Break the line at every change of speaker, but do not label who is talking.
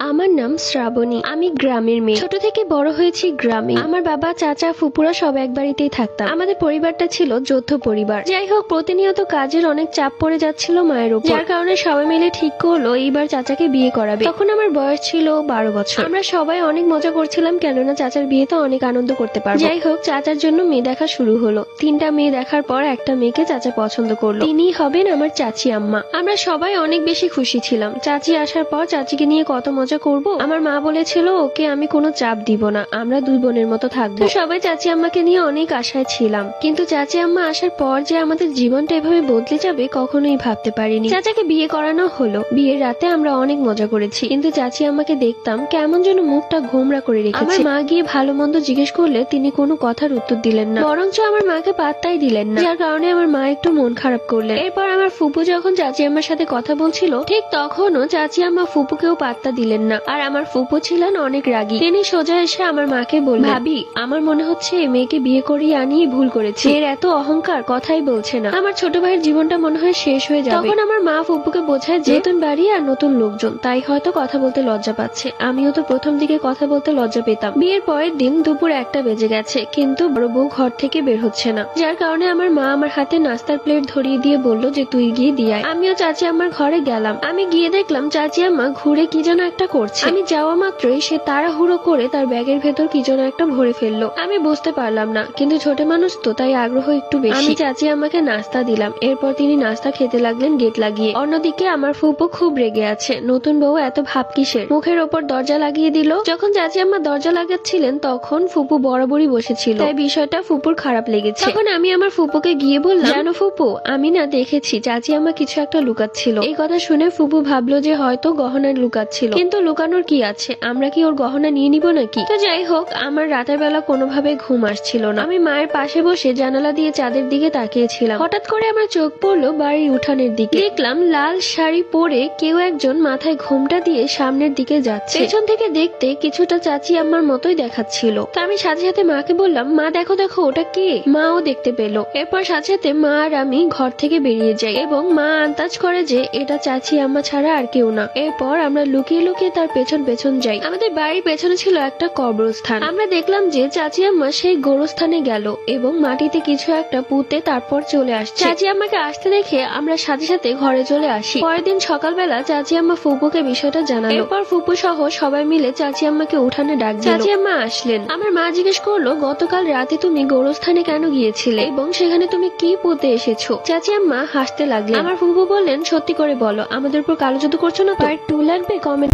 আমার নাম শ্রাবণী। আমি গ্রামের মেয়ে। ছোট থেকে বড় হয়েছি গ্রামে। আমার বাবা, চাচা, ফুপুরা সব এক বাড়িতেই থাকতাম। আমাদের পরিবারটা ছিল যৌথ পরিবার। যাই হোক, প্রতিনিয়ত কাজের অনেক চাপ পড়ে যাচ্ছিল মায়ের উপর, যার কারণে সবাই মিলে ঠিক করলো এইবার চাচাকে বিয়ে করাবে। তখন আমার বয়স ছিল 12 বছর। আমরা সবাই অনেক মজা করছিলাম, কেননা চাচার বিয়েতে অনেক আনন্দ করতে পারবো। যাই হোক, চাচার জন্য মেয়ে দেখা শুরু হলো। 3টা মেয়ে দেখার পর একটা মেয়েকে চাচা পছন্দ করলো। তিনি হবেন আমার চাচি আম্মা। আমরা সবাই অনেক বেশি খুশি ছিলাম। চাচি আসার পর চাচিকে নিয়ে কত মজা করব। আমার মা বলেছিল ওকে আমি কোনো চাপ দিব না, আমরা দুই বোনের মতো থাকবো। সবাই চাচি আম্মাকে নিয়ে অনেক আশায় ছিলাম, কিন্তু চাচি আম্মা আসার পর যে আমাদের জীবনটা এভাবে বদলে যাবে কখনোই ভাবতে পারিনি। চাচাকে বিয়ে করানো হলো। বিয়ের রাতে আমরা অনেক মজা করেছি, কিন্তু চাচি আম্মাকে দেখতাম কেমন যেন মুখটা গোমরা করে রেখেছে। আমার মা গিয়ে ভালো মন্দ জিজ্ঞেস করলে তিনি কোনো কথার উত্তর দিলেন না, বরঞ্চ আমার মাকে পাত্তাই দিলেন না, যার কারণে আমার মা একটু মন খারাপ করলেন। এরপর আমার ফুপু যখন চাচি আম্মার সাথে কথা বলছিল, ঠিক তখনও চাচি আম্মা ফুপুকেও পাত্তা দিলেন না। আর আমার ফুপু ছিলেন অনেক রাগী। তিনি সোজা এসে আমার মাকে বললেন, ভাবি, আমার মনে হচ্ছে এই মেয়েকে বিয়ে করিয়ে আনিয়ে ভুল করেছে। এর এত অহংকার, কথাই বলছে না। আমার ছোট ভাইয়ের জীবনটা মনে হয় শেষ হয়ে যাবে। তখন আমার মা ফুপুকে বোঝায় যে নতুন বাড়ি আর নতুন লোকজন, তাই হয়তো কথা বলতে লজ্জা পাচ্ছে। আমিও তো প্রথম দিকে কথা বলতে লজ্জা পেতাম। বিয়ের পরের দিন দুপুর 1টা বেজে গেছে, কিন্তু বড় বউ ঘর থেকে বের হচ্ছে না, যার কারণে আমার মা আমার হাতে নাস্তার প্লেট ধরিয়ে দিয়ে বলল যে তুই গিয়ে দিয়ে আয়। আমিও চাচি আমার ঘরে গেলাম। আমি গিয়ে দেখলাম চাচি আম্মা ঘুরে কি যেন একটা করছে। আমি যাওয়া মাত্রই সে তাড়াহুড়ো করে তার ব্যাগের ভেতর কি যেন একটা ভরে ফেললো। আমি বুঝতে পারলাম না, কিন্তু ছোট মানুষ তো, তাই আগ্রহ একটু বেশি। আমি চাচি আমাকে নাস্তা দিলাম। এরপর তিনি নাস্তা খেতে লাগলেন গেট লাগিয়ে। অন্যদিকে আমার ফুপু খুব রেগে আছে। নতুন বউ এত ভাব কিসের? মুখের ওপর দরজা লাগিয়ে দিল। যখন চাচি আম্মা দরজা লাগাচ্ছিলেন তখন ফুপু বরাবরই বসেছিল, তাই বিষয়টা ফুপুর খারাপ লেগেছে। তখন আমি আমার ফুপুকে গিয়ে বললাম, জানো ফুপু, আমি না দেখেছি চাচি আম্মা কিছু একটা লুকাচ্ছিল। এই কথা শুনে ফুপু ভাবলো যে হয়তো গহনা লুকাচ্ছিল, কিন্তু লুকানোর কি আছে, আমরা কি ওর গহনা নিয়ে নিব নাকি? তো যাই হোক, আমার রাতের বেলা কোনোভাবে ঘুম আসছিল না। আমি মায়ের পাশে বসে জানালা দিয়ে চাঁদের দিকে তাকিয়েছিলাম। হঠাৎ করে আমার চোখ পড়লো বাড়ির উঠানের দিকে। দেখলাম লাল শাড়ি পরে কেউ একজন মাথায় ঘোমটা দিয়ে সামনের দিকে যাচ্ছে। পেছন থেকে দেখতে কিছুটা চাচি আম্মার মতোই দেখাচ্ছিল। তো আমি সাথে সাথে মাকে বললাম, মা দেখো দেখো, ওটা কে? মাও দেখতে পেলো। এরপর সাথে সাথে মা আর আমি ঘর থেকে বেরিয়ে যাই, এবং মা আন্দাজ করে যে এটা চাচি আম্মা ছাড়া আর কেউ না। এরপর আমরা লুকিয়ে লুকিয়ে তার পেছন পেছন যাই। আমাদের বাড়ির পেছনে ছিল একটা কবরস্থান। আমরা দেখলাম যে চাচি আম্মা সেই গোরস্থানে গেল এবং মাটিতে কিছু একটা পুঁতে তারপর চলে আসছে। চাচি আম্মাকে আসতে দেখে আমরা সাথে সাথে ঘরে চলে আসি। পরের দিন সকালবেলা চাচি আম্মা ফুপুকে বিষয়টা জানালো। এরপর ফুপু সহ সবাই মিলে চাচি আম্মাকে উঠানে ডাক দিল। চাচি আম্মা আসলেন। আমার মা জিজ্ঞেস করলো, গতকাল রাতে তুমি গোরস্থানে কেন গিয়েছিলে এবং সেখানে তুমি কি পুঁতে এসেছো? চাচি আম্মা হাসতে লাগলেন। আমার ফুপু বললেন, সত্যি করে বলো, আমাদের উপর কালো জাদু করছো না তো? পার্ট 2 লাগবে? কমেন্ট